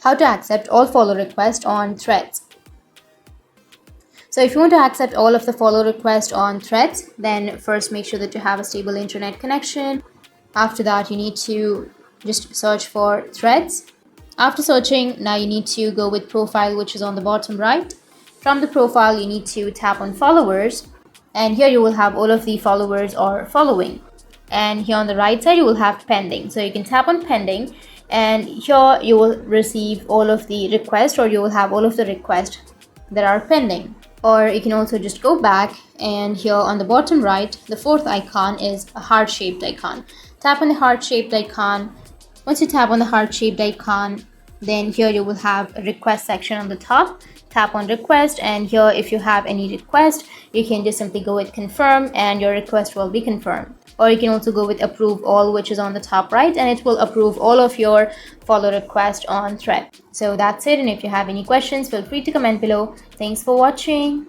how to accept all follow requests on Threads. So if you want to accept all of the follow requests on Threads, then first make sure that you have a stable internet connection. After that, you need to just search for Threads. After searching, now you need to go with profile, which is on the bottom right. From the profile, you need to tap on followers, and here you will have all of the followers or following. And here on the right side, you will have pending. So you can tap on pending, and here you will receive all of the requests, or you will have all of the requests that are pending. Or you can also just go back, and here on the bottom right, the fourth icon is a heart-shaped icon. Tap on the heart-shaped icon. Once you tap on the heart-shaped icon, then here you will have a request section on the top. Tap on request, and here if you have any request, you can just simply go with confirm and your request will be confirmed. Or you can also go with approve all, which is on the top right, and it will approve all of your follow requests on Thread. So that's it, and if you have any questions, feel free to comment below. Thanks for watching.